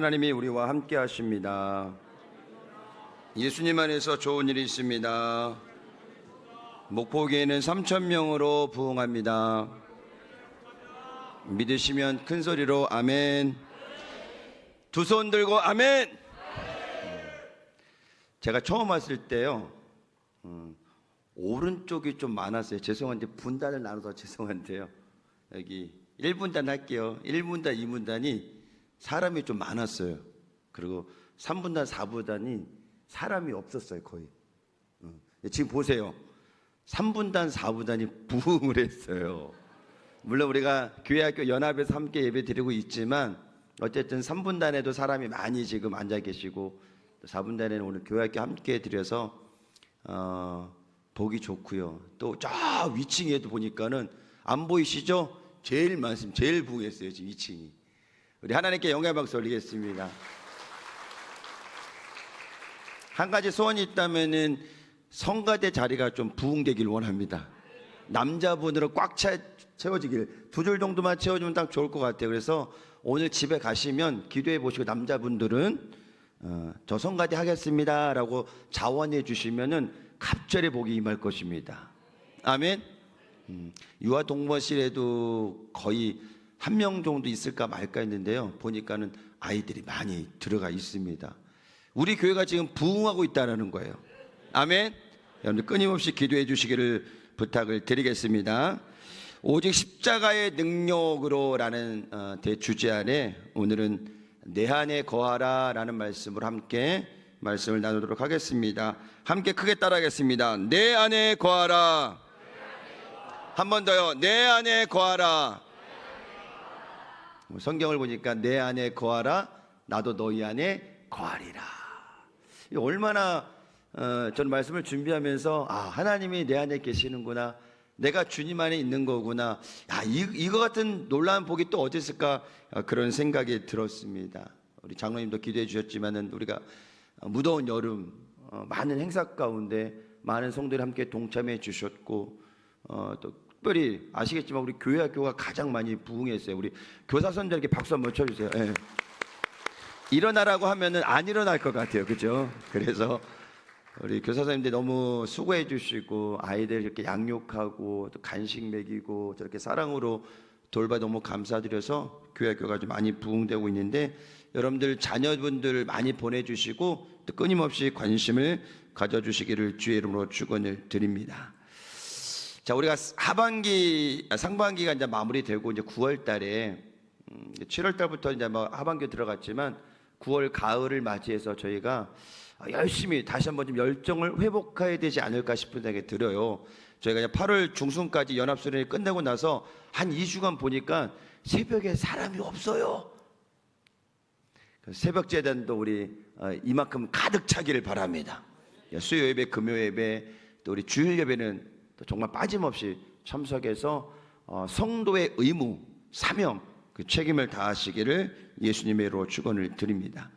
하나님이 우리와 함께 하십니다. 예수님 안에서 좋은 일이 있습니다. 목포교회는 3,000명으로 부흥합니다. 믿으시면 큰 소리로 아멘. 두 손 들고 아멘. 제가 처음 왔을 때요, 오른쪽이 좀 많았어요. 죄송한데 분단을 나눠서 죄송한데요, 여기 1분단 할게요. 1분단 2분단이 사람이 좀 많았어요. 그리고 3분단 4분단이 사람이 없었어요. 거의. 지금 보세요, 3분단 4분단이 부흥을 했어요. 물론 우리가 교회학교 연합에서 함께 예배 드리고 있지만 어쨌든 3분단에도 사람이 많이 지금 앉아 계시고, 4분단에는 오늘 교회학교 함께 드려서 보기 좋고요. 또 저 위층에도 보니까는 안 보이시죠? 제일 많습니다. 제일 부흥했어요. 지금 2층이. 우리 하나님께 영광의 박수 올리겠습니다. 한 가지 소원이 있다면은 성가대 자리가 좀 부흥되길 원합니다. 남자분으로 꽉 채워지길, 2줄 정도만 채워주면 딱 좋을 것 같아요. 그래서 오늘 집에 가시면 기도해 보시고, 남자분들은 저 성가대 하겠습니다 라고 자원해 주시면은 갑절의 복이 임할 것입니다. 아멘. 유아 동무실에도 거의 1명 정도 있을까 말까 했는데요, 보니까는 아이들이 많이 들어가 있습니다. 우리 교회가 지금 부흥하고 있다는 거예요. 아멘. 여러분들 끊임없이 기도해 주시기를 부탁을 드리겠습니다. 오직 십자가의 능력으로라는 대주제 아래 오늘은 내 안에 거하라 라는 말씀으로 함께 말씀을 나누도록 하겠습니다. 함께 크게 따라하겠습니다. 내 안에 거하라. 한 번 더요. 내 안에 거하라. 성경을 보니까 내 안에 거하라, 나도 너희 안에 거하리라. 얼마나 저는 말씀을 준비하면서 하나님이 내 안에 계시는구나, 내가 주님 안에 있는 거구나, 이거 같은 놀라운 복이 또 어디 있을까, 그런 생각이 들었습니다. 우리 장로님도 기도해 주셨지만은 우리가 무더운 여름 많은 행사 가운데 많은 성도들이 함께 동참해 주셨고, 또 특별히 아시겠지만 우리 교회학교가 가장 많이 부흥했어요. 우리 교사선들에게 박수 한번 쳐주세요. 네. 일어나라고 하면은 안 일어날 것 같아요, 그죠? 그래서 우리 교사선생님들 너무 수고해 주시고, 아이들 이렇게 양육하고 또 간식 먹이고 저렇게 사랑으로 돌봐 너무 감사드려서 교회학교가 좀 많이 부흥되고 있는데, 여러분들 자녀분들 많이 보내주시고 또 끊임없이 관심을 가져주시기를 주의 이름으로 축원을 드립니다. 자, 우리가 상반기가 이제 마무리되고 이제 9월 달에 7월 달부터 이제 하반기 들어갔지만 9월 가을을 맞이해서 저희가 열심히 다시 한번 좀 열정을 회복해야 되지 않을까 싶은 생각이 들어요. 저희가 이제 8월 중순까지 연합수련회 끝내고 나서 한 2주간 보니까 새벽에 사람이 없어요. 새벽 제단도 우리 이만큼 가득 차기를 바랍니다. 수요 예배, 금요 예배, 또 우리 주일 예배는 또 정말 빠짐없이 참석해서 성도의 의무, 사명, 그 책임을 다하시기를 예수님의 이름으로 축원을 드립니다.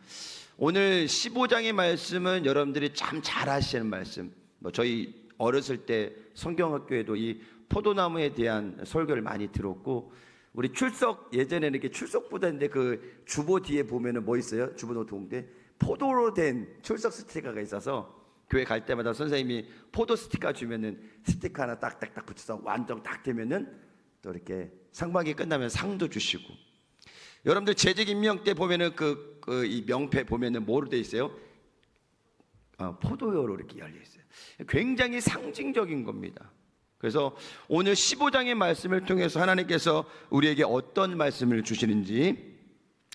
오늘 15장의 말씀은 여러분들이 참 잘 아시는 말씀. 저희 어렸을 때 성경학교에도 이 포도나무에 대한 설교를 많이 들었고, 우리 출석, 예전에는 이렇게 출석부다인데 그 주보 뒤에 보면은 뭐 있어요? 주보 동대 포도로 된 출석 스티커가 있어서 교회 갈 때마다 선생님이 포도 스티커 주면은 스티커 하나 딱딱딱 붙여서 완전 딱 되면은 또 이렇게 상반기 끝나면 상도 주시고, 여러분들 재직 임명 때 보면은 이 명패 보면은 뭐로 돼 있어요? 포도요로 이렇게 열려 있어요. 굉장히 상징적인 겁니다. 그래서 오늘 15장의 말씀을 통해서 하나님께서 우리에게 어떤 말씀을 주시는지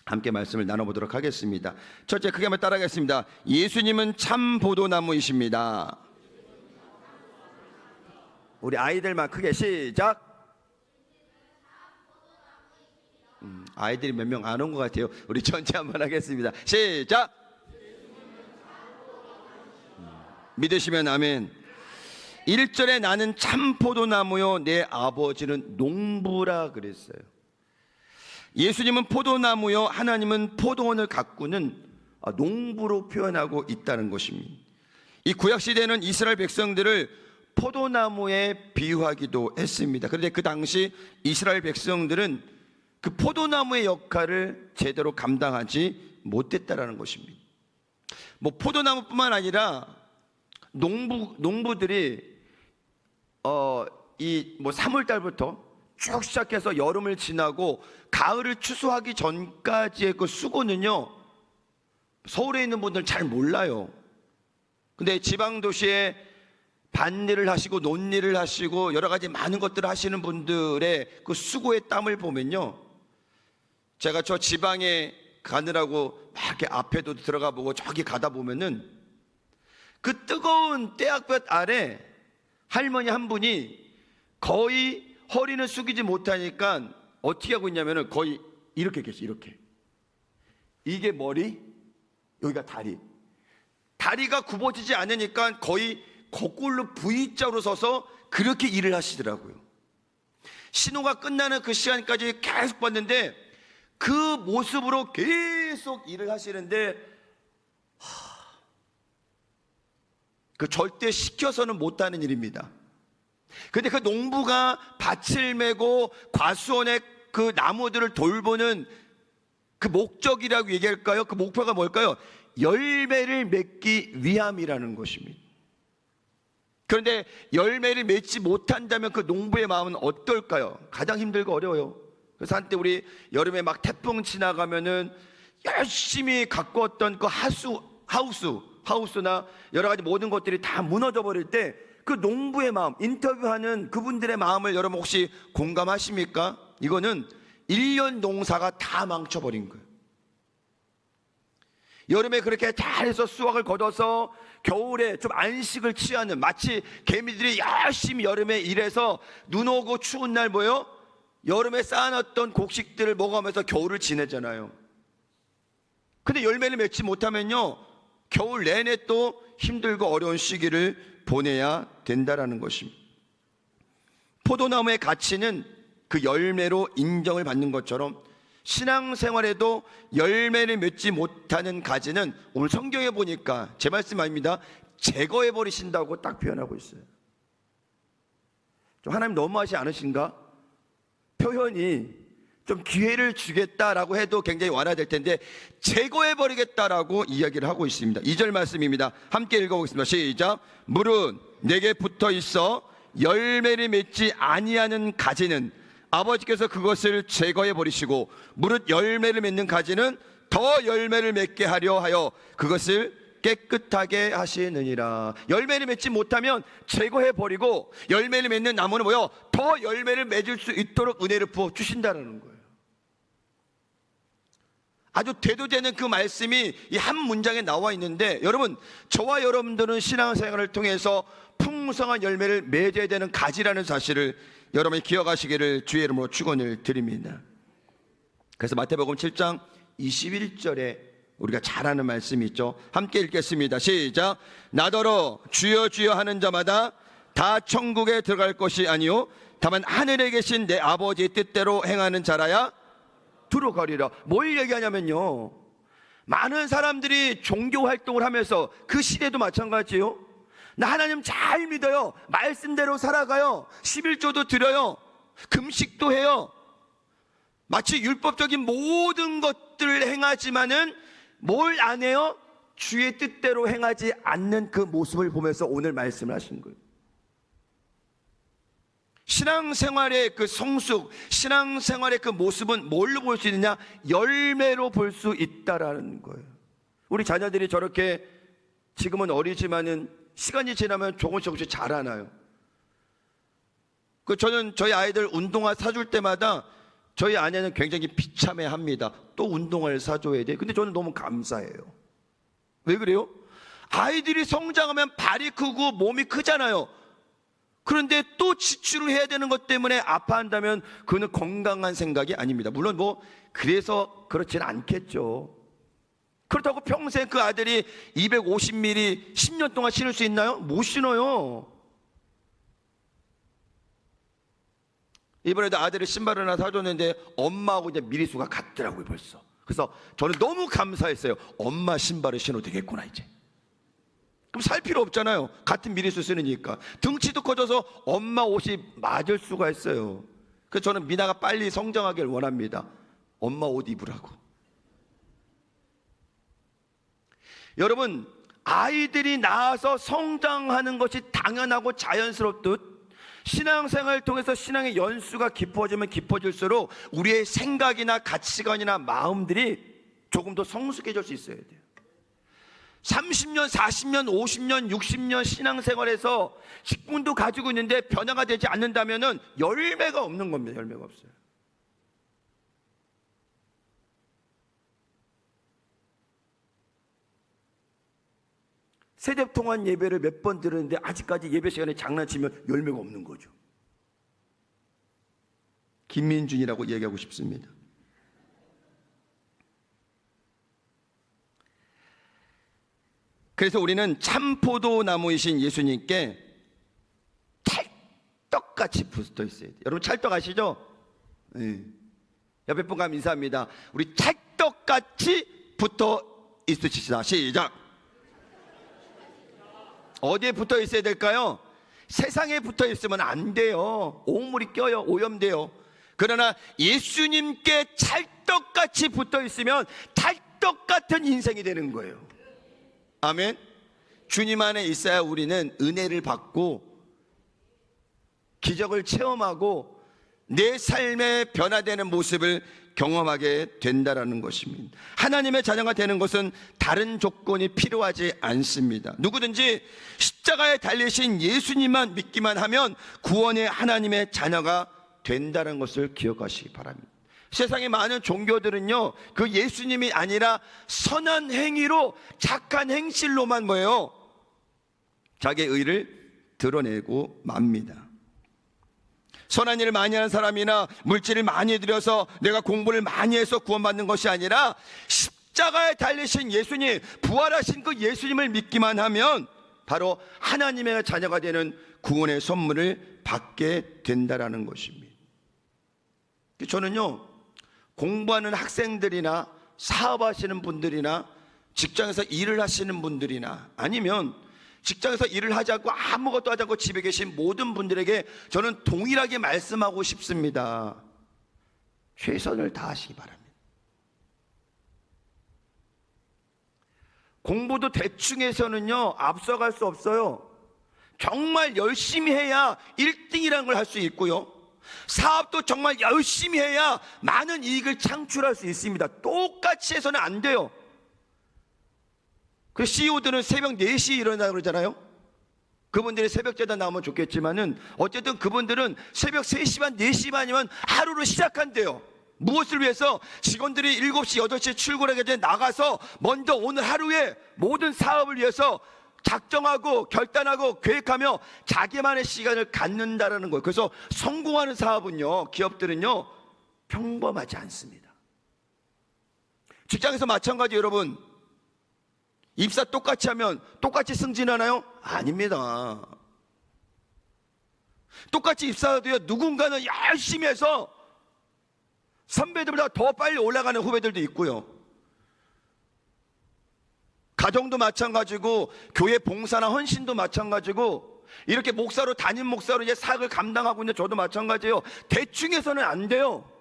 함께 말씀을 나눠보도록 하겠습니다. 첫째, 크게 한번 따라하겠습니다. 예수님은 참 포도나무이십니다. 우리 아이들만 크게 시작. 아이들이 몇 명 안 온 것 같아요. 우리 전체 한번 하겠습니다. 시작. 믿으시면 아멘. 1절에 나는 참 포도나무요 내 아버지는 농부라 그랬어요. 예수님은 포도나무요, 하나님은 포도원을 가꾸는 농부로 표현하고 있다는 것입니다. 이 구약시대는 이스라엘 백성들을 포도나무에 비유하기도 했습니다. 그런데 그 당시 이스라엘 백성들은 그 포도나무의 역할을 제대로 감당하지 못했다라는 것입니다. 뭐 포도나무뿐만 아니라 농부들이 이 뭐 3월 달부터 쭉 시작해서 여름을 지나고 가을을 추수하기 전까지의 그 수고는요, 서울에 있는 분들은 잘 몰라요. 근데 지방 도시에 밭일을 하시고 논일을 하시고 여러 가지 많은 것들을 하시는 분들의 그 수고의 땀을 보면요, 제가 저 지방에 가느라고 막 이렇게 앞에도 들어가 보고 저기 가다 보면은 그 뜨거운 태양볕 아래 할머니 한 분이 거의 허리는 숙이지 못하니까 어떻게 하고 있냐면은 거의 이렇게 계시, 이렇게. 이게 머리, 여기가 다리. 다리가 굽어지지 않으니까 거의 거꾸로 V자로 서서 그렇게 일을 하시더라고요. 신호가 끝나는 그 시간까지 계속 봤는데 그 모습으로 계속 일을 하시는데 그 절대 시켜서는 못하는 일입니다. 근데 그 농부가 밭을 메고 과수원의 그 나무들을 돌보는 그 목적이라고 얘기할까요? 그 목표가 뭘까요? 열매를 맺기 위함이라는 것입니다. 그런데 열매를 맺지 못한다면 그 농부의 마음은 어떨까요? 가장 힘들고 어려워요. 그래서 한때 우리 여름에 막 태풍 지나가면은 열심히 가꾸었던 그 하우스나 여러 가지 모든 것들이 다 무너져 버릴 때 그 농부의 마음, 인터뷰하는 그분들의 마음을 여러분 혹시 공감하십니까? 이거는 1년 농사가 다 망쳐버린 거예요. 여름에 그렇게 잘해서 수확을 거둬서 겨울에 좀 안식을 취하는, 마치 개미들이 열심히 여름에 일해서 눈 오고 추운 날 뭐예요? 여름에 쌓아놨던 곡식들을 먹으면서 겨울을 지내잖아요. 근데 열매를 맺지 못하면요, 겨울 내내 또 힘들고 어려운 시기를 보내야 된다라는 것입니다. 포도나무의 가치는 그 열매로 인정을 받는 것처럼 신앙생활에도 열매를 맺지 못하는 가지는 오늘 성경에 보니까 제 말씀 아닙니다, 제거해 버리신다고 딱 표현하고 있어요. 좀 하나님 너무하지 않으신가? 표현이 좀 기회를 주겠다라고 해도 굉장히 완화될 텐데 제거해 버리겠다라고 이야기를 하고 있습니다. 2절 말씀입니다. 함께 읽어보겠습니다. 시작. 물은 내게 붙어 있어 열매를 맺지 아니하는 가지는 아버지께서 그것을 제거해 버리시고 무릇 열매를 맺는 가지는 더 열매를 맺게 하려 하여 그것을 깨끗하게 하시느니라. 열매를 맺지 못하면 제거해 버리고 열매를 맺는 나무는 뭐요? 더 열매를 맺을 수 있도록 은혜를 부어 주신다는 거예요. 아주 대도되는 그 말씀이 이 한 문장에 나와 있는데, 여러분, 저와 여러분들은 신앙생활을 통해서 풍성한 열매를 맺어야 되는 가지라는 사실을 여러분이 기억하시기를 주의 이름으로 축원을 드립니다. 그래서 마태복음 7장 21절에 우리가 잘 아는 말씀이 있죠. 함께 읽겠습니다. 시작. 나더러 주여 주여 하는 자마다 다 천국에 들어갈 것이 아니요 다만 하늘에 계신 내 아버지의 뜻대로 행하는 자라야 들어가리라. 뭘 얘기하냐면요, 많은 사람들이 종교 활동을 하면서 그 시대도 마찬가지예요. 나 하나님 잘 믿어요, 말씀대로 살아가요, 11조도 드려요, 금식도 해요, 마치 율법적인 모든 것들을 행하지만은 뭘 안 해요? 주의 뜻대로 행하지 않는 그 모습을 보면서 오늘 말씀을 하신 거예요. 신앙생활의 그 성숙, 신앙생활의 그 모습은 뭘로 볼 수 있느냐? 열매로 볼 수 있다라는 거예요. 우리 자녀들이 저렇게 지금은 어리지만은 시간이 지나면 조금씩 자라나요. 저는 저희 아이들 운동화 사줄 때마다 저희 아내는 굉장히 비참해합니다. 또 운동화를 사줘야 돼. 근데 저는 너무 감사해요. 왜 그래요? 아이들이 성장하면 발이 크고 몸이 크잖아요. 그런데 또 지출을 해야 되는 것 때문에 아파한다면 그거는 건강한 생각이 아닙니다. 물론 뭐 그래서 그렇지는 않겠죠. 그렇다고 평생 그 아들이 250mm 10년 동안 신을 수 있나요? 못 신어요. 이번에도 아들이 신발을 하나 사줬는데 엄마하고 이제 미리수가 같더라고요, 벌써. 그래서 저는 너무 감사했어요. 엄마 신발을 신어도 되겠구나, 이제. 그럼 살 필요 없잖아요. 같은 미리수 쓰니까. 등치도 커져서 엄마 옷이 맞을 수가 있어요. 그래서 저는 미나가 빨리 성장하길 원합니다. 엄마 옷 입으라고. 여러분, 아이들이 낳아서 성장하는 것이 당연하고 자연스럽듯 신앙생활을 통해서 신앙의 연수가 깊어지면 깊어질수록 우리의 생각이나 가치관이나 마음들이 조금 더 성숙해질 수 있어야 돼요. 30년, 40년, 50년, 60년 신앙생활에서 직분도 가지고 있는데 변화가 되지 않는다면 열매가 없는 겁니다. 열매가 없어요. 세대통한 예배를 몇 번 들었는데 아직까지 예배 시간에 장난치면 열매가 없는 거죠. 김민준이라고 얘기하고 싶습니다. 그래서 우리는 참포도 나무이신 예수님께 찰떡같이 붙어 있어야 돼요. 여러분 찰떡 아시죠? 네. 옆에 분과 인사합니다. 우리 찰떡같이 붙어 있으시다. 시작. 어디에 붙어 있어야 될까요? 세상에 붙어 있으면 안 돼요. 오물이 껴요. 오염돼요. 그러나 예수님께 찰떡같이 붙어 있으면 찰떡 같은 인생이 되는 거예요. 아멘. 주님 안에 있어야 우리는 은혜를 받고 기적을 체험하고 내 삶의 변화되는 모습을 경험하게 된다라는 것입니다. 하나님의 자녀가 되는 것은 다른 조건이 필요하지 않습니다. 누구든지 십자가에 달리신 예수님만 믿기만 하면 구원의 하나님의 자녀가 된다는 것을 기억하시기 바랍니다. 세상의 많은 종교들은요, 그 예수님이 아니라 선한 행위로 착한 행실로만 뭐예요? 자기의 의를 드러내고 맙니다. 선한 일을 많이 하는 사람이나 물질을 많이 들여서 내가 공부를 많이 해서 구원받는 것이 아니라 십자가에 달리신 예수님, 부활하신 그 예수님을 믿기만 하면 바로 하나님의 자녀가 되는 구원의 선물을 받게 된다라는 것입니다. 저는요, 공부하는 학생들이나 사업하시는 분들이나 직장에서 일을 하시는 분들이나 아니면 직장에서 일을 하지 않고 아무것도 하지 않고 집에 계신 모든 분들에게 저는 동일하게 말씀하고 싶습니다. 최선을 다하시기 바랍니다. 공부도 대충 해서는요 앞서갈 수 없어요. 정말 열심히 해야 1등이라는 걸 할 수 있고요, 사업도 정말 열심히 해야 많은 이익을 창출할 수 있습니다. 똑같이 해서는 안 돼요. 그 CEO들은 새벽 4시에 일어나고 그러잖아요. 그분들이 새벽 재단 나오면 좋겠지만은 어쨌든 그분들은 새벽 3시 반, 4시 반이면 하루를 시작한대요. 무엇을 위해서? 직원들이 7시, 8시에 출근하기 전에 나가서 먼저 오늘 하루에 모든 사업을 위해서 작정하고 결단하고 계획하며 자기만의 시간을 갖는다라는 거예요. 그래서 성공하는 사업은요, 기업들은요 평범하지 않습니다. 직장에서 마찬가지. 여러분, 입사 똑같이 하면 똑같이 승진하나요? 아닙니다. 똑같이 입사해도요, 누군가는 열심히 해서 선배들보다 더 빨리 올라가는 후배들도 있고요, 가정도 마찬가지고 교회 봉사나 헌신도 마찬가지고 이렇게 목사로, 담임 목사로 이제 사역을 감당하고 있는 저도 마찬가지예요. 대충 해서는 안 돼요.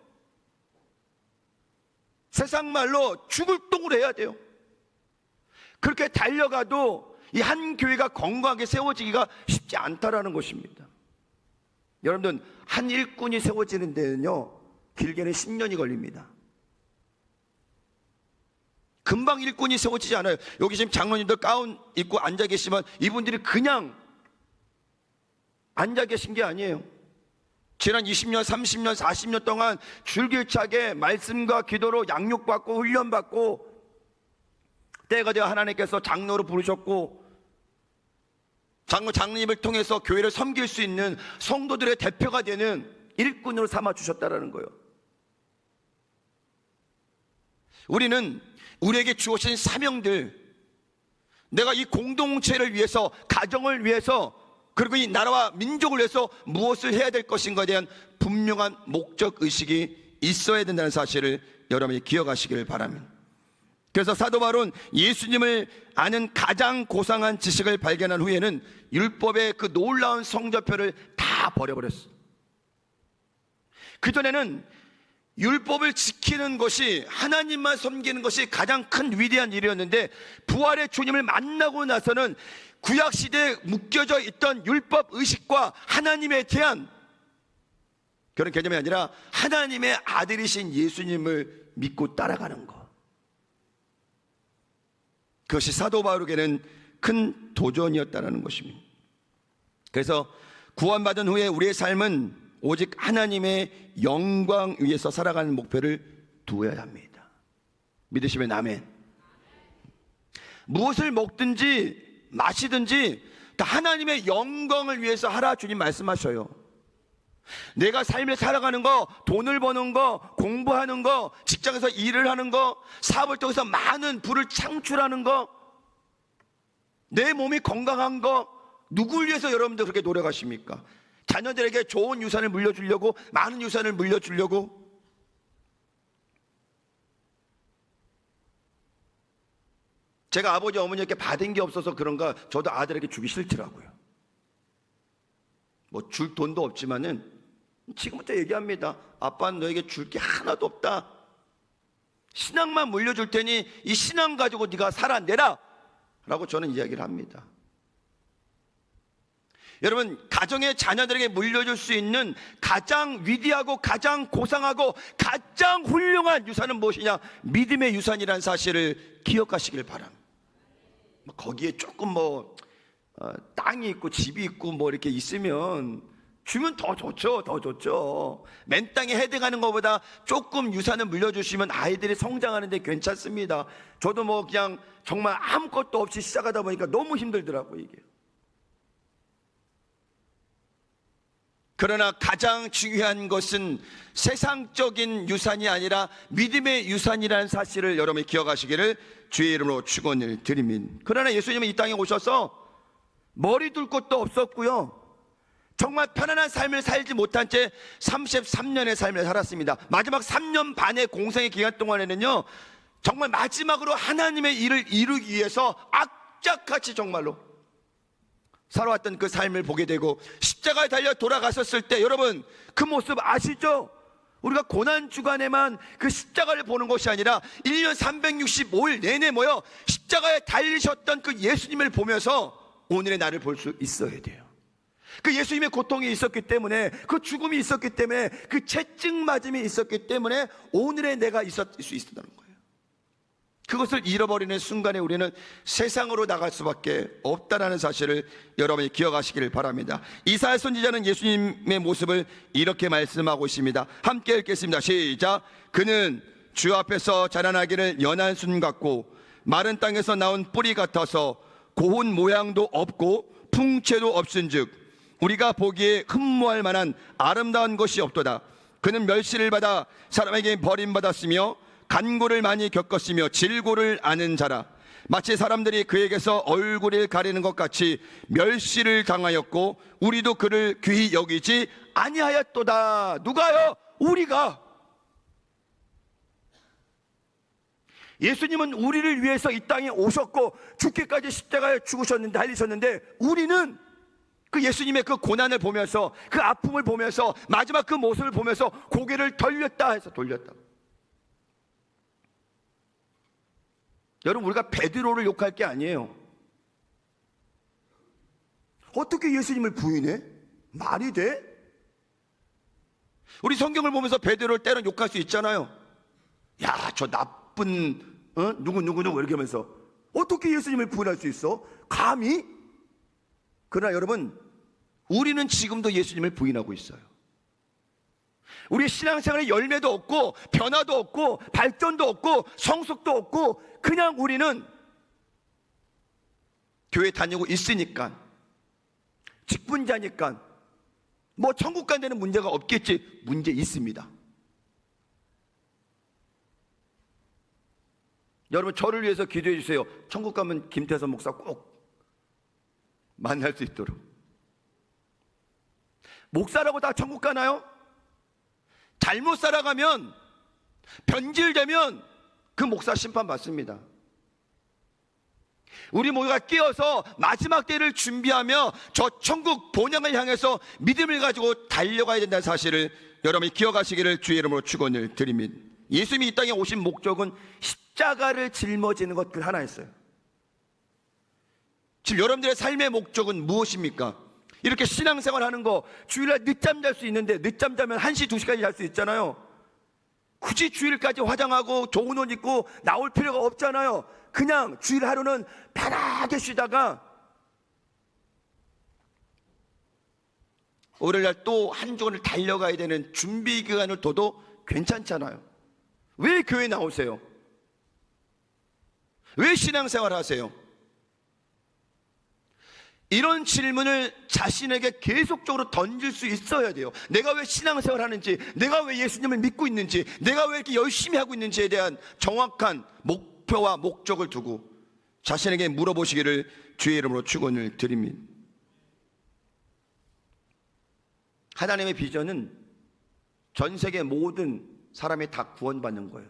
세상 말로 죽을 똥을 해야 돼요. 그렇게 달려가도 이 한 교회가 건강하게 세워지기가 쉽지 않다라는 것입니다. 여러분들, 한 일꾼이 세워지는 데는요 길게는 10년이 걸립니다. 금방 일꾼이 세워지지 않아요. 여기 지금 장로님들 가운 입고 앉아 계시면 이분들이 그냥 앉아 계신 게 아니에요. 지난 20년, 30년, 40년 동안 줄기차게 말씀과 기도로 양육받고 훈련받고 때가 되어 하나님께서 장로로 부르셨고 장로님을 통해서 교회를 섬길 수 있는 성도들의 대표가 되는 일꾼으로 삼아주셨다는 거예요. 우리는 우리에게 주어진 사명들, 내가 이 공동체를 위해서, 가정을 위해서, 그리고 이 나라와 민족을 위해서 무엇을 해야 될 것인가에 대한 분명한 목적의식이 있어야 된다는 사실을 여러분이 기억하시길 바랍니다. 그래서 사도 바울은 예수님을 아는 가장 고상한 지식을 발견한 후에는 율법의 그 놀라운 성적표를 다 버려버렸어요. 그전에는 율법을 지키는 것이, 하나님만 섬기는 것이 가장 큰 위대한 일이었는데, 부활의 주님을 만나고 나서는 구약시대에 묶여져 있던 율법 의식과 하나님에 대한 그런 개념이 아니라 하나님의 아들이신 예수님을 믿고 따라가는 것, 그것이 사도 바울에게는 큰 도전이었다는 것입니다. 그래서 구원받은 후에 우리의 삶은 오직 하나님의 영광 위에서 살아가는 목표를 두어야 합니다. 믿으시면 아멘. 무엇을 먹든지 마시든지 다 하나님의 영광을 위해서 하라 주님 말씀하셔요. 내가 삶을 살아가는 거, 돈을 버는 거, 공부하는 거, 직장에서 일을 하는 거, 사업을 통해서 많은 부를 창출하는 거, 내 몸이 건강한 거, 누굴 위해서 여러분들 그렇게 노력하십니까? 자녀들에게 좋은 유산을 물려주려고, 많은 유산을 물려주려고. 제가 아버지 어머니에게 받은 게 없어서 그런가 저도 아들에게 주기 싫더라고요. 뭐 줄 돈도 없지만은 지금부터 얘기합니다. 아빠는 너에게 줄 게 하나도 없다. 신앙만 물려줄 테니 이 신앙 가지고 네가 살아내라 라고 저는 이야기를 합니다. 여러분, 가정의 자녀들에게 물려줄 수 있는 가장 위대하고 가장 고상하고 가장 훌륭한 유산은 무엇이냐? 믿음의 유산이라는 사실을 기억하시길 바랍니다. 거기에 조금 땅이 있고 집이 있고 뭐 이렇게 있으면 주면 더 좋죠. 더 좋죠. 맨 땅에 헤딩하는 것보다 조금 유산을 물려주시면 아이들이 성장하는데 괜찮습니다. 저도 그냥 정말 아무것도 없이 시작하다 보니까 너무 힘들더라고요, 이게. 그러나 가장 중요한 것은 세상적인 유산이 아니라 믿음의 유산이라는 사실을 여러분이 기억하시기를 주의 이름으로 축원을 드립니다. 그러나 예수님은 이 땅에 오셔서 머리 둘 곳도 없었고요, 정말 편안한 삶을 살지 못한 채 33년의 삶을 살았습니다. 마지막 3년 반의 공생의 기간 동안에는요, 정말 마지막으로 하나님의 일을 이루기 위해서 악착같이 정말로 살아왔던 그 삶을 보게 되고, 십자가에 달려 돌아가셨을 때 여러분 그 모습 아시죠? 우리가 고난주간에만 그 십자가를 보는 것이 아니라 1년 365일 내내 모여 십자가에 달리셨던 그 예수님을 보면서 오늘의 나를 볼 수 있어야 돼요. 그 예수님의 고통이 있었기 때문에, 그 죽음이 있었기 때문에, 그 채찍 맞음이 있었기 때문에 오늘의 내가 있을 수 있었다는 거예요. 그것을 잃어버리는 순간에 우리는 세상으로 나갈 수밖에 없다는 사실을 여러분이 기억하시기를 바랍니다. 이사야 선지자는 예수님의 모습을 이렇게 말씀하고 있습니다. 함께 읽겠습니다. 시작. 그는 주 앞에서 자라나기를 연한 순 같고 마른 땅에서 나온 뿌리 같아서 고운 모양도 없고 풍채도 없은즉 우리가 보기에 흠모할 만한 아름다운 것이 없도다. 그는 멸시를 받아 사람에게 버림받았으며 간고를 많이 겪었으며 질고를 아는 자라. 마치 사람들이 그에게서 얼굴을 가리는 것 같이 멸시를 당하였고 우리도 그를 귀히 여기지 아니하였도다. 누가요? 우리가. 예수님은 우리를 위해서 이 땅에 오셨고 죽기까지 십자가에 죽으셨는데, 달리셨는데, 우리는 그 예수님의 그 고난을 보면서, 그 아픔을 보면서, 마지막 그 모습을 보면서 고개를 돌렸다 해서 돌렸다. 여러분, 우리가 베드로를 욕할 게 아니에요. 어떻게 예수님을 부인해? 말이 돼? 우리 성경을 보면서 베드로를 때론 욕할 수 있잖아요. 야, 저 나쁜 누구 이렇게 하면서 어떻게 예수님을 부인할 수 있어? 감히? 그러나 여러분, 우리는 지금도 예수님을 부인하고 있어요. 우리의 신앙생활에 열매도 없고 변화도 없고 발전도 없고 성숙도 없고, 그냥 우리는 교회 다니고 있으니까, 직분자니까 뭐 천국 가는 데는 문제가 없겠지. 문제 있습니다. 여러분, 저를 위해서 기도해 주세요. 천국 가면 김태선 목사 꼭 만날 수 있도록. 목사라고 다 천국 가나요? 잘못 살아가면, 변질되면 그 목사 심판 받습니다. 우리 모두가 끼어서 마지막 때를 준비하며 저 천국 본향을 향해서 믿음을 가지고 달려가야 된다는 사실을 여러분이 기억하시기를 주의 이름으로 축원을 드립니다. 예수님이 이 땅에 오신 목적은 십자가를 짊어지는 것 그 하나였어요. 지금 여러분들의 삶의 목적은 무엇입니까? 이렇게 신앙생활 하는 거, 주일날 늦잠 잘 수 있는데 늦잠 자면 1시, 2시까지 잘 수 있잖아요. 굳이 주일까지 화장하고 좋은 옷 입고 나올 필요가 없잖아요. 그냥 주일 하루는 편하게 쉬다가 월요일날 또 한 주간을 달려가야 되는 준비 기간을 둬도 괜찮잖아요. 왜 교회 나오세요? 왜 신앙생활 하세요? 이런 질문을 자신에게 계속적으로 던질 수 있어야 돼요. 내가 왜 신앙생활 하는지, 내가 왜 예수님을 믿고 있는지, 내가 왜 이렇게 열심히 하고 있는지에 대한 정확한 목표와 목적을 두고 자신에게 물어보시기를 주의 이름으로 축원을 드립니다. 하나님의 비전은 전 세계 모든 사람이 다 구원받는 거예요.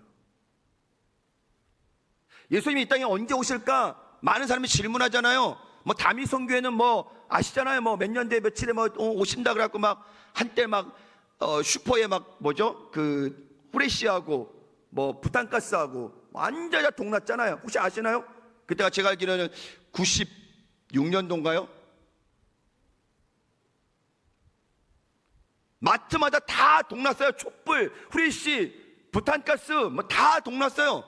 예수님이 이 땅에 언제 오실까? 많은 사람이 질문하잖아요. 뭐 다미성교회는 뭐 아시잖아요. 뭐 몇 년 뒤에 며칠에 뭐 오신다 그래갖고 막 한때 막 슈퍼에 막 뭐죠? 그 후레쉬하고 뭐 부탄가스하고 완전히 다 동났잖아요. 혹시 아시나요? 그때가 제가 알기로는 96년도인가요? 마트마다 다 동났어요. 촛불, 후레쉬, 부탄가스 뭐 다 동났어요.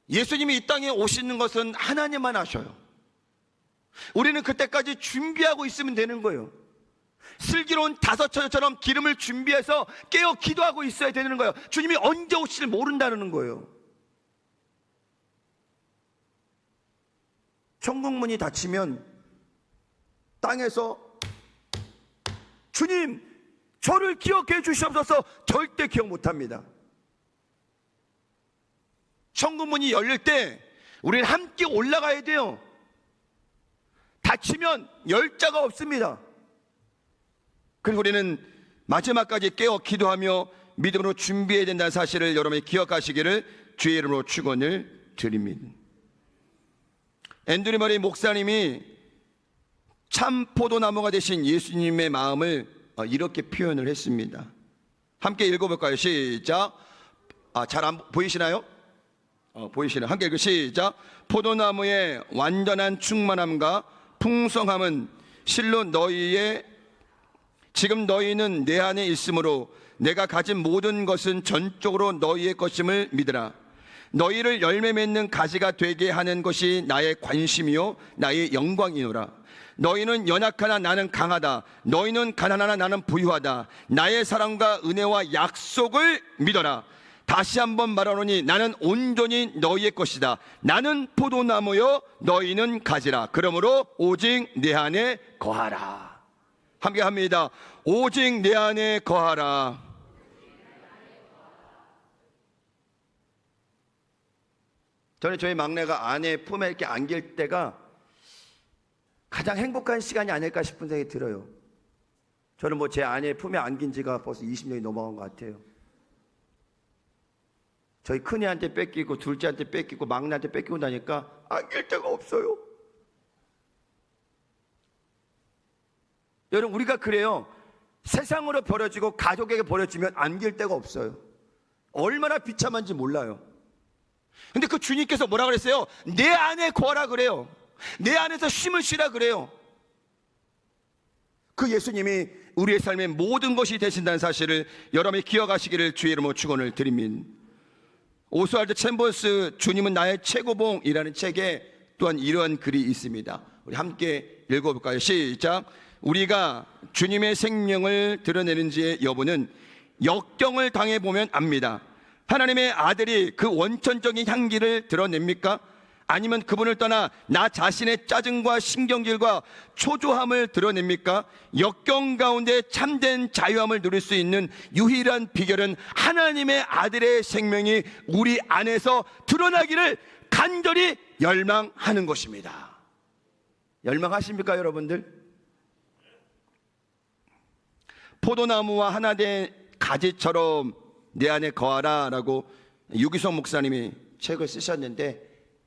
예수님이 이 땅에 오시는 것은 하나님만 아셔요. 우리는 그때까지 준비하고 있으면 되는 거예요. 슬기로운 다섯 처녀처럼 기름을 준비해서 깨어 기도하고 있어야 되는 거예요. 주님이 언제 오실지 모른다는 거예요. 천국 문이 닫히면 땅에서 주님 저를 기억해 주시옵소서 절대 기억 못합니다. 천국 문이 열릴 때 우리는 함께 올라가야 돼요. 닫히면 열 자가 없습니다. 그리고 우리는 마지막까지 깨어 기도하며 믿음으로 준비해야 된다는 사실을 여러분이 기억하시기를 주의 이름으로 축원을 드립니다. 앤드류 머리 목사님이 참 포도나무가 되신 예수님의 마음을 이렇게 표현을 했습니다. 함께 읽어볼까요? 시작. 잘 안 보이시나요? 보이시나요? 함께 읽으 시작. 포도나무의 완전한 충만함과 풍성함은 실로 지금 너희는 내 안에 있으므로 내가 가진 모든 것은 전적으로 너희의 것임을 믿으라. 너희를 열매 맺는 가지가 되게 하는 것이 나의 관심이요 나의 영광이노라. 너희는 연약하나 나는 강하다. 너희는 가난하나 나는 부유하다. 나의 사랑과 은혜와 약속을 믿어라. 다시 한번 말하노니 나는 온전히 너희의 것이다. 나는 포도나무요 너희는 가지라. 그러므로 오직 내 안에 거하라. 함께 합니다. 오직 내 안에 거하라. 저는 저희 막내가 아내 품에 이렇게 안길 때가 가장 행복한 시간이 아닐까 싶은 생각이 들어요. 저는 뭐 제 아내 품에 안긴 지가 벌써 20년이 넘어간 것 같아요. 저희 큰애한테 뺏기고 둘째한테 뺏기고 막내한테 뺏기고 나니까 안길 데가 없어요. 여러분 우리가 그래요. 세상으로 버려지고 가족에게 버려지면 안길 데가 없어요. 얼마나 비참한지 몰라요. 근데 그 주님께서 뭐라 그랬어요? 내 안에 거하라 그래요. 내 안에서 쉼을 쉬라 그래요. 그 예수님이 우리의 삶의 모든 것이 되신다는 사실을 여러분이 기억하시기를 주의 이름으로 축원을 드립니다. 오스왈드 챔버스 주님은 나의 최고봉이라는 책에 또한 이러한 글이 있습니다. 우리 함께 읽어볼까요? 시작. 우리가 주님의 생명을 드러내는지의 여부는 역경을 당해보면 압니다. 하나님의 아들이 그 원천적인 향기를 드러냅니까? 아니면 그분을 떠나 나 자신의 짜증과 신경질과 초조함을 드러냅니까? 역경 가운데 참된 자유함을 누릴 수 있는 유일한 비결은 하나님의 아들의 생명이 우리 안에서 드러나기를 간절히 열망하는 것입니다. 열망하십니까 여러분들? 포도나무와 하나 된 가지처럼 내 안에 거하라 라고 유기성 목사님이 책을 쓰셨는데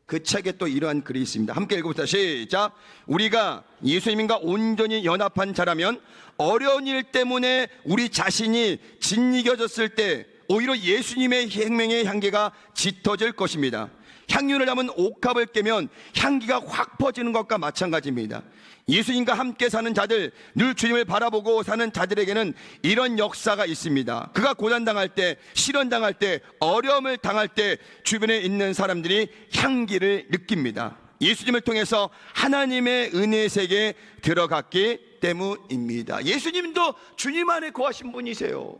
그 책에 또 이러한 글이 있습니다. 함께 읽어보자. 시작. 우리가 예수님과 온전히 연합한 자라면 어려운 일 때문에 우리 자신이 짓이겨졌을 때 오히려 예수님의 생명의 향기가 짙어질 것입니다. 향유를 담은 옥합을 깨면 향기가 확 퍼지는 것과 마찬가지입니다. 예수님과 함께 사는 자들, 늘 주님을 바라보고 사는 자들에게는 이런 역사가 있습니다. 그가 고난당할 때, 시련당할 때, 어려움을 당할 때 주변에 있는 사람들이 향기를 느낍니다. 예수님을 통해서 하나님의 은혜의 세계에 들어갔기 때문입니다. 예수님도 주님 안에 거하신 분이세요.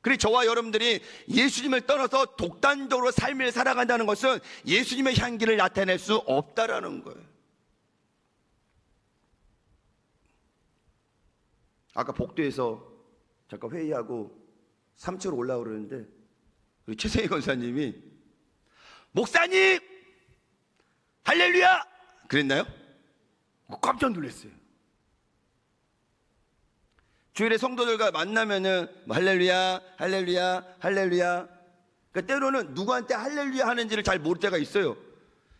그리고 저와 여러분들이 예수님을 떠나서 독단적으로 삶을 살아간다는 것은 예수님의 향기를 나타낼 수 없다라는 거예요. 아까 복도에서 잠깐 회의하고 3층으로 올라오려는데 우리 최성희 권사님이 목사님 할렐루야 그랬나요? 깜짝 놀랐어요. 주일에 성도들과 만나면은 할렐루야 할렐루야 할렐루야, 그러니까 때로는 누구한테 할렐루야 하는지를 잘 모를 때가 있어요.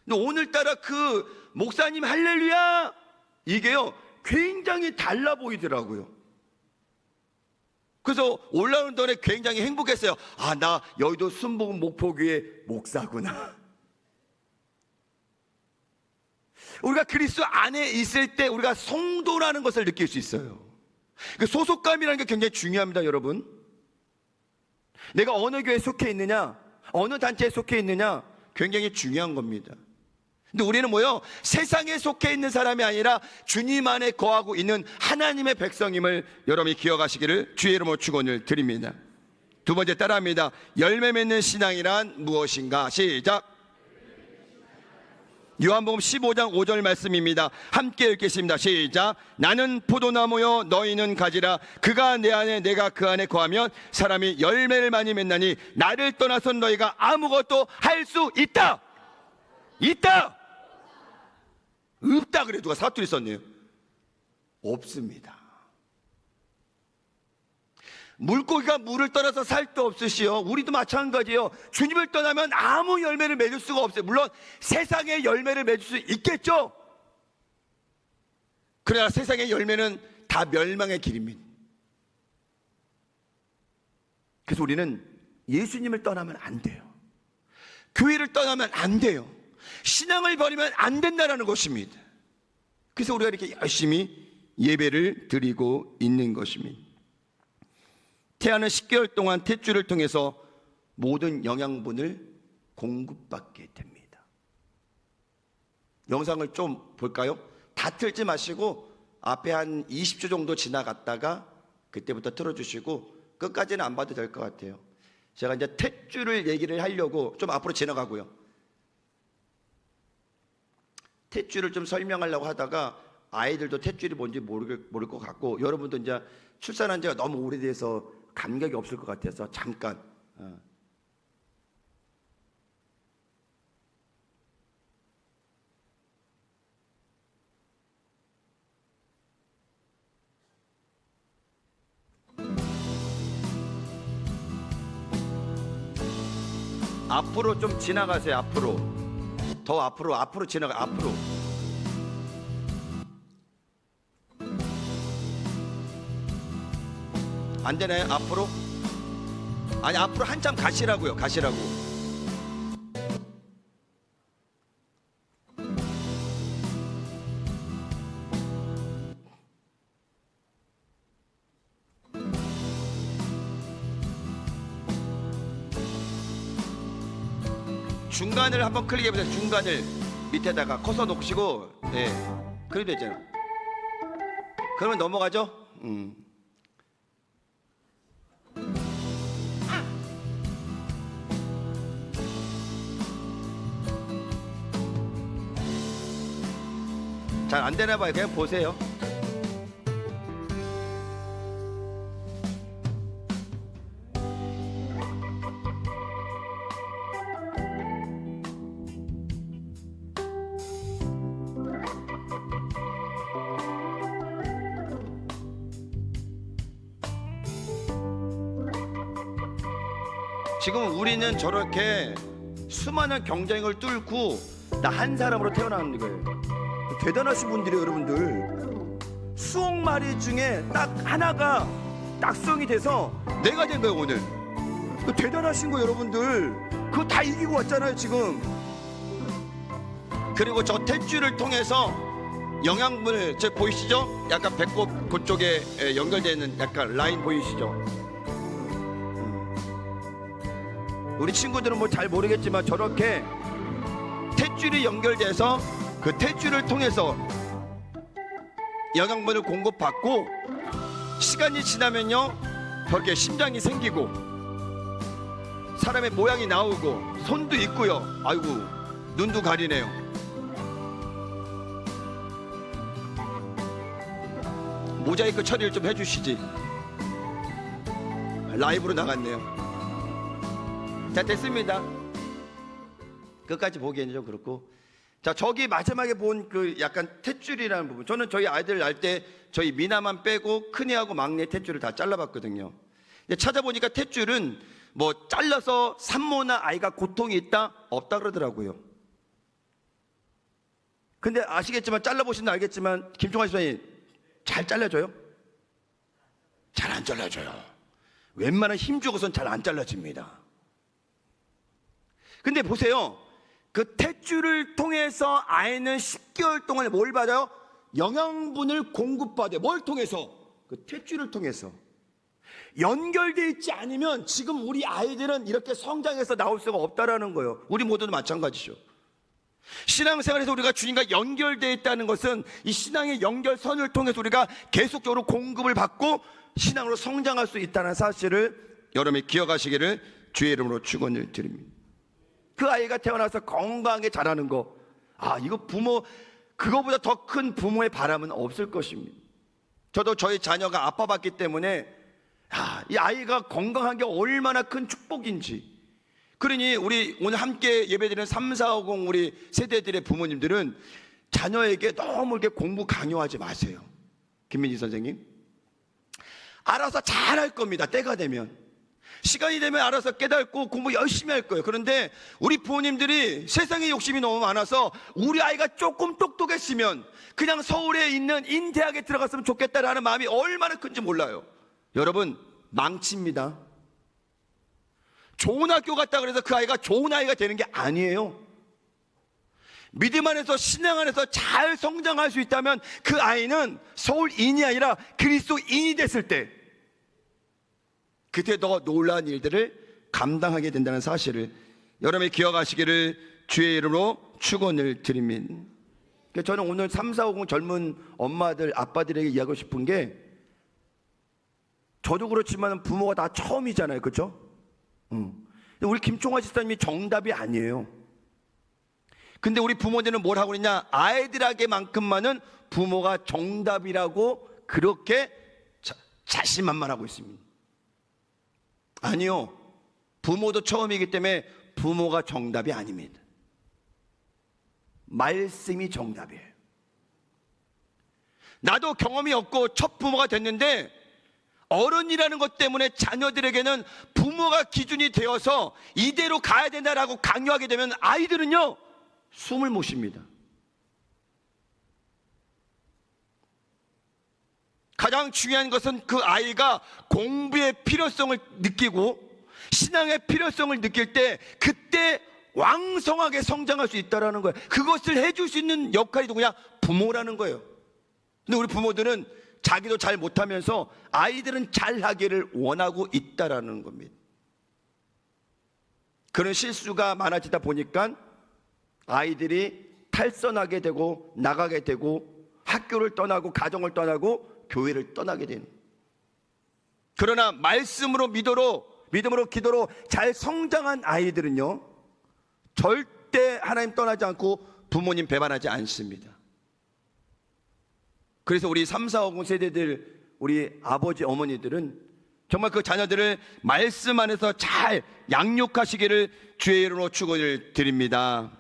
근데 오늘따라 그 목사님 할렐루야 이게요 굉장히 달라 보이더라고요. 그래서 올라오는 동안에 굉장히 행복했어요. 아, 나 여의도 순복음 목포교회 목사구나. 우리가 그리스도 안에 있을 때 우리가 성도라는 것을 느낄 수 있어요. 그 소속감이라는 게 굉장히 중요합니다, 여러분. 내가 어느 교회에 속해 있느냐, 어느 단체에 속해 있느냐 굉장히 중요한 겁니다. 근데 우리는 뭐요? 세상에 속해 있는 사람이 아니라 주님 안에 거하고 있는 하나님의 백성임을 여러분이 기억하시기를 주의 이름으로 축원을 드립니다. 두 번째 따라합니다. 열매 맺는 신앙이란 무엇인가? 시작. 요한복음 15장 5절 말씀입니다. 함께 읽겠습니다. 시작. 나는 포도나무요 너희는 가지라. 그가 내 안에 내가 그 안에 거하면 사람이 열매를 많이 맺나니 나를 떠나선 너희가 아무것도 할 수 있다. 있다. 없다 그래. 누가 사투리 썼네요. 없습니다. 물고기가 물을 떠나서 살 데 없으시오. 우리도 마찬가지예요. 주님을 떠나면 아무 열매를 맺을 수가 없어요. 물론 세상의 열매를 맺을 수 있겠죠. 그러나 세상의 열매는 다 멸망의 길입니다. 그래서 우리는 예수님을 떠나면 안 돼요. 교회를 떠나면 안 돼요. 신앙을 버리면 안 된다는 것입니다. 그래서 우리가 이렇게 열심히 예배를 드리고 있는 것입니다. 태아는 10개월 동안 탯줄을 통해서 모든 영양분을 공급받게 됩니다. 영상을 좀 볼까요? 다 틀지 마시고 앞에 한 20초 정도 지나갔다가 그때부터 틀어주시고 끝까지는 안 봐도 될 것 같아요. 제가 이제 탯줄을 얘기를 하려고 좀 앞으로 지나가고요. 탯줄을 좀 설명하려고 하다가 아이들도 탯줄이 뭔지 모를 것 같고 여러분도 이제 출산한 지가 너무 오래돼서 감각이 없을 것 같아서 잠깐 앞으로 좀 지나가세요. 앞으로 더 앞으로 지나가. 앞으로 안 되나요? 앞으로? 아니 앞으로 한참 가시라고요. 가시라고. 중간을 한번 클릭해보세요. 중간을 밑에다가 커서 놓으시고 네, 그래도 되잖아. 그러면 넘어가죠. 잘 안 되나 봐요. 그냥 보세요. 지금 우리는 저렇게 수많은 경쟁을 뚫고 나 한 사람으로 태어나는 거예요. 대단하신 분들이에요, 여러분들. 수억 마리 중에 딱 하나가 낙성이 돼서 내가 된 거예요, 오늘. 대단하신 거예요, 여러분들. 그거 다 이기고 왔잖아요, 지금. 그리고 저 탯줄을 통해서 영양분을, 저 보이시죠? 약간 배꼽 그쪽에 연결되는 약간 라인 보이시죠? 우리 친구들은 뭐 잘 모르겠지만 저렇게 탯줄이 연결돼서 그 탯줄을 통해서 영양분을 공급받고 시간이 지나면요 저렇게 심장이 생기고 사람의 모양이 나오고 손도 있고요. 아이고 눈도 가리네요. 모자이크 처리를 좀 해주시지. 라이브로 나갔네요. 자, 됐습니다. 끝까지 보기에는 좀 그렇고. 자, 저기 마지막에 본 그 약간 탯줄이라는 부분, 저는 저희 아이들 날 때 저희 미나만 빼고 큰애하고 막내 탯줄을 다 잘라봤거든요. 근데 찾아보니까 탯줄은 뭐 잘라서 산모나 아이가 고통이 있다 없다 그러더라고요. 근데 아시겠지만 잘라보시면 알겠지만 김종환 집사님 잘 잘라줘요? 잘 안 잘라줘요. 웬만한 힘 주고선 잘 안 잘라집니다. 근데 보세요, 그 탯줄을 통해서 아이는 10개월 동안 뭘 받아요? 영양분을 공급받아요. 뭘 통해서? 그 탯줄을 통해서. 연결되어 있지 않으면 지금 우리 아이들은 이렇게 성장해서 나올 수가 없다라는 거예요. 우리 모두도 마찬가지죠. 신앙생활에서 우리가 주님과 연결되어 있다는 것은 이 신앙의 연결선을 통해서 우리가 계속적으로 공급을 받고 신앙으로 성장할 수 있다는 사실을 여러분이 기억하시기를 주의 이름으로 축원을 드립니다. 그 아이가 태어나서 건강하게 자라는 거, 이거 부모, 그거보다 더 큰 부모의 바람은 없을 것입니다. 저도 저희 자녀가 아빠봤기 때문에 이 아이가 건강한 게 얼마나 큰 축복인지. 그러니 우리 오늘 함께 예배드리는 3, 4, 50 우리 세대들의 부모님들은 자녀에게 너무 이렇게 공부 강요하지 마세요. 김민지 선생님, 알아서 잘할 겁니다. 때가 되면, 시간이 되면 알아서 깨닫고 공부 열심히 할 거예요. 그런데 우리 부모님들이 세상에 욕심이 너무 많아서 우리 아이가 조금 똑똑했으면 그냥 서울에 있는 인대학에 들어갔으면 좋겠다라는 마음이 얼마나 큰지 몰라요. 여러분, 망칩니다. 좋은 학교 갔다 그래서 그 아이가 좋은 아이가 되는 게 아니에요. 믿음 안에서 신앙 안에서 잘 성장할 수 있다면 그 아이는 서울인이 아니라 그리스도인이 됐을 때 그때 더 놀라운 일들을 감당하게 된다는 사실을 여러분이 기억하시기를 주의 이름으로 축원을 드립니다. 저는 오늘 3, 4, 50 젊은 엄마들 아빠들에게 이야기하고 싶은 게, 저도 그렇지만 부모가 다 처음이잖아요, 그렇죠? 우리 김종화 집사님이 정답이 아니에요. 근데 우리 부모들은 뭘 하고 있냐? 아이들에게만큼만은 부모가 정답이라고 그렇게 자신만만하고 있습니다. 아니요, 부모도 처음이기 때문에 부모가 정답이 아닙니다. 말씀이 정답이에요. 나도 경험이 없고 첫 부모가 됐는데 어른이라는 것 때문에 자녀들에게는 부모가 기준이 되어서 이대로 가야 된다라고 강요하게 되면 아이들은요 숨을 못 쉽니다. 가장 중요한 것은 그 아이가 공부의 필요성을 느끼고 신앙의 필요성을 느낄 때 그때 왕성하게 성장할 수 있다는 거예요. 그것을 해줄 수 있는 역할이 누구냐? 부모라는 거예요. 근데 우리 부모들은 자기도 잘 못하면서 아이들은 잘하기를 원하고 있다라는 겁니다. 그런 실수가 많아지다 보니까 아이들이 탈선하게 되고 나가게 되고 학교를 떠나고 가정을 떠나고 교회를 떠나게 되는. 그러나 말씀으로 믿음으로 기도로 잘 성장한 아이들은요 절대 하나님 떠나지 않고 부모님 배반하지 않습니다. 그래서 우리 3, 4, 50 세대들, 우리 아버지 어머니들은 정말 그 자녀들을 말씀 안에서 잘 양육하시기를 주의 이름으로 축원을 드립니다.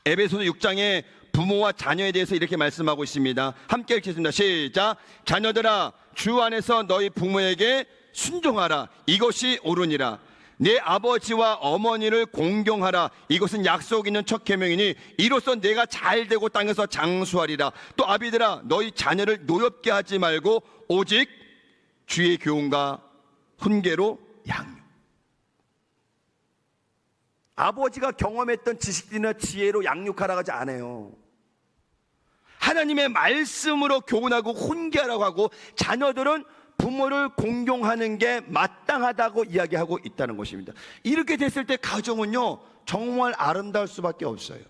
에베소서 6장에 부모와 자녀에 대해서 이렇게 말씀하고 있습니다. 함께 읽겠습니다. 시작. 자녀들아 주 안에서 너희 부모에게 순종하라. 이것이 옳으니라. 내 아버지와 어머니를 공경하라. 이것은 약속 있는 첫 계명이니 이로써 내가 잘되고 땅에서 장수하리라. 또 아비들아, 너희 자녀를 노엽게 하지 말고 오직 주의 교훈과 훈계로 양육. 아버지가 경험했던 지식이나 지혜로 양육하라고 하지 않아요. 하나님의 말씀으로 교훈하고 훈계하라고 하고, 자녀들은 부모를 공경하는 게 마땅하다고 이야기하고 있다는 것입니다. 이렇게 됐을 때 가정은요, 정말 아름다울 수밖에 없어요.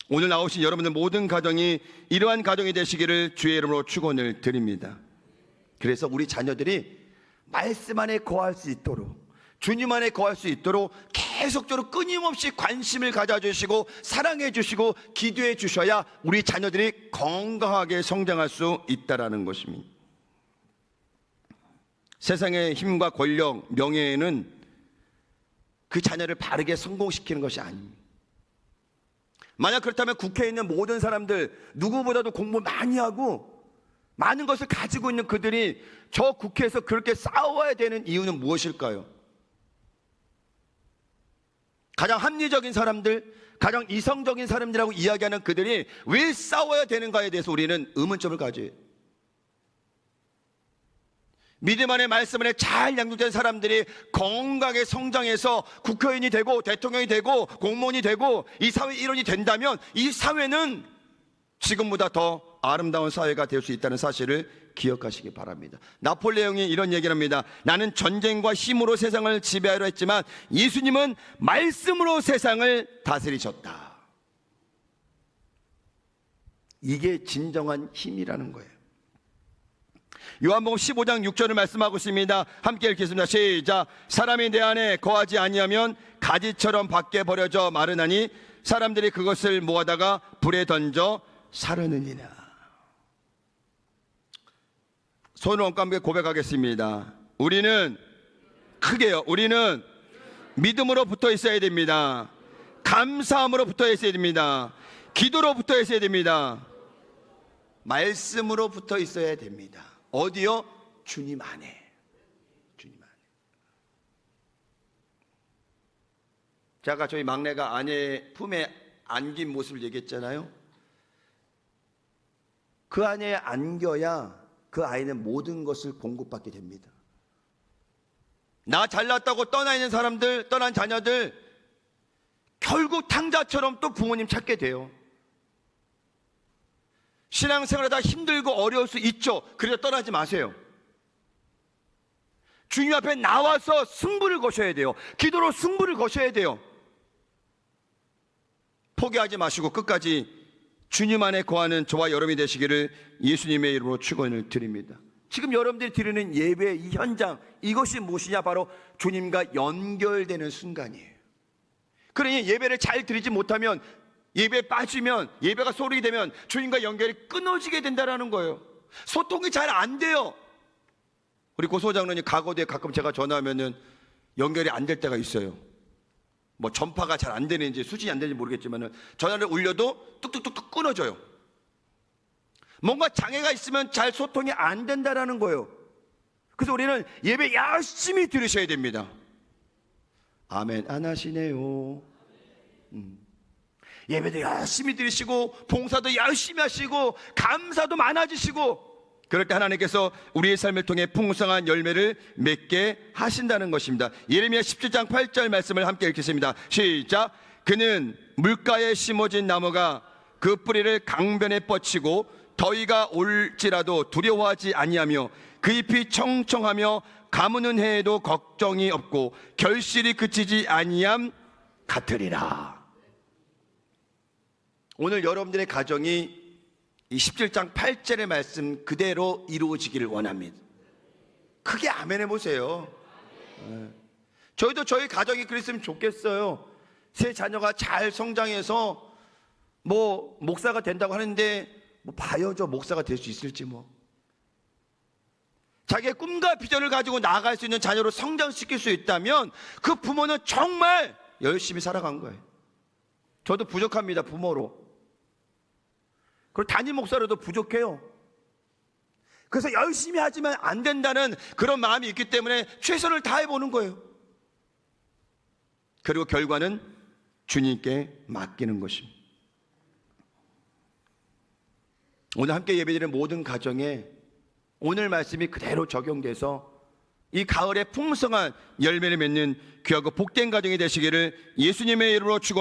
오늘 나오신 여러분들 모든 가정이 이러한 가정이 되시기를 주의 이름으로 축원을 드립니다. 그래서 우리 자녀들이 말씀 안에 거할 수 있도록, 주님 안에 거할 수 있도록 계속적으로 끊임없이 관심을 가져주시고 사랑해 주시고 기도해 주셔야 우리 자녀들이 건강하게 성장할 수 있다는 것입니다. 세상의 힘과 권력, 명예는 그 자녀를 바르게 성공시키는 것이 아닙니다. 만약 그렇다면 국회에 있는 모든 사람들 누구보다도 공부 많이 하고 많은 것을 가지고 있는 그들이 저 국회에서 그렇게 싸워야 되는 이유는 무엇일까요? 가장 합리적인 사람들, 가장 이성적인 사람들이라고 이야기하는 그들이 왜 싸워야 되는가에 대해서 우리는 의문점을 가져요. 믿음 안에 말씀 안에 잘 양육된 사람들이 건강하게 성장해서 국회의원이 되고 대통령이 되고 공무원이 되고 이 사회 일원이 된다면 이 사회는 지금보다 더 아름다운 사회가 될 수 있다는 사실을 기억하시기 바랍니다. 나폴레옹이 이런 얘기를 합니다. 나는 전쟁과 힘으로 세상을 지배하려 했지만 예수님은 말씀으로 세상을 다스리셨다. 이게 진정한 힘이라는 거예요. 요한복음 15장 6절을 말씀하고 있습니다. 함께 읽겠습니다. 시작. 사람이 내 안에 거하지 아니하면 가지처럼 밖에 버려져 마르나니 사람들이 그것을 모아다가 불에 던져 사르느니라. 손을 얹고 고백하겠습니다. 우리는 크게요. 우리는 믿음으로 붙어 있어야 됩니다. 감사함으로 붙어 있어야 됩니다. 기도로 붙어 있어야 됩니다. 말씀으로 붙어 있어야 됩니다. 어디요? 주님 안에. 주님 안에. 제가 저희 막내가 아내 품에 안긴 모습을 얘기했잖아요. 그 안에 안겨야 그 아이는 모든 것을 공급받게 됩니다. 나 잘났다고 떠나 있는 사람들, 떠난 자녀들 결국 탕자처럼 또 부모님 찾게 돼요. 신앙생활하다 힘들고 어려울 수 있죠. 그래서 떠나지 마세요. 주님 앞에 나와서 승부를 거셔야 돼요. 기도로 승부를 거셔야 돼요. 포기하지 마시고 끝까지 주님 안에 거하는 저와 여러분이 되시기를 예수님의 이름으로 축원을 드립니다. 지금 여러분들이 드리는 예배 이 현장, 이것이 무엇이냐? 바로 주님과 연결되는 순간이에요. 그러니 예배를 잘 드리지 못하면, 예배에 빠지면, 예배가 소홀히 되면 주님과 연결이 끊어지게 된다는 거예요. 소통이 잘 안 돼요. 우리 고 소장로님 가거두에 가끔 제가 전화하면은 연결이 안 될 때가 있어요. 뭐 전파가 잘 안 되는지 수준이 안 되는지 모르겠지만은 전화를 울려도 뚝뚝뚝뚝 끊어져요. 뭔가 장애가 있으면 잘 소통이 안 된다라는 거예요. 그래서 우리는 예배 열심히 들으셔야 됩니다. 아멘 안 하시네요. 예배도 열심히 들으시고 봉사도 열심히 하시고 감사도 많아지시고, 그럴 때 하나님께서 우리의 삶을 통해 풍성한 열매를 맺게 하신다는 것입니다. 예레미야 17장 8절 말씀을 함께 읽겠습니다. 시작. 그는 물가에 심어진 나무가 그 뿌리를 강변에 뻗치고 더위가 올지라도 두려워하지 아니하며 그 잎이 청청하며 가무는 해에도 걱정이 없고 결실이 그치지 아니함 같으리라. 오늘 여러분들의 가정이 이 17장 8절의 말씀 그대로 이루어지기를 원합니다. 크게 아멘 해보세요. 저희도 저희 가정이 그랬으면 좋겠어요. 새 자녀가 잘 성장해서 뭐 목사가 된다고 하는데 뭐 봐요, 저 목사가 될 수 있을지 뭐. 자기의 꿈과 비전을 가지고 나아갈 수 있는 자녀로 성장시킬 수 있다면 그 부모는 정말 열심히 살아간 거예요. 저도 부족합니다, 부모로. 그리고 담임 목사로도 부족해요. 그래서 열심히 하지만 안 된다는 그런 마음이 있기 때문에 최선을 다해 보는 거예요. 그리고 결과는 주님께 맡기는 것입니다. 오늘 함께 예배드리는 모든 가정에 오늘 말씀이 그대로 적용돼서 이 가을에 풍성한 열매를 맺는 귀하고 복된 가정이 되시기를 예수님의 이름으로 축원합니다.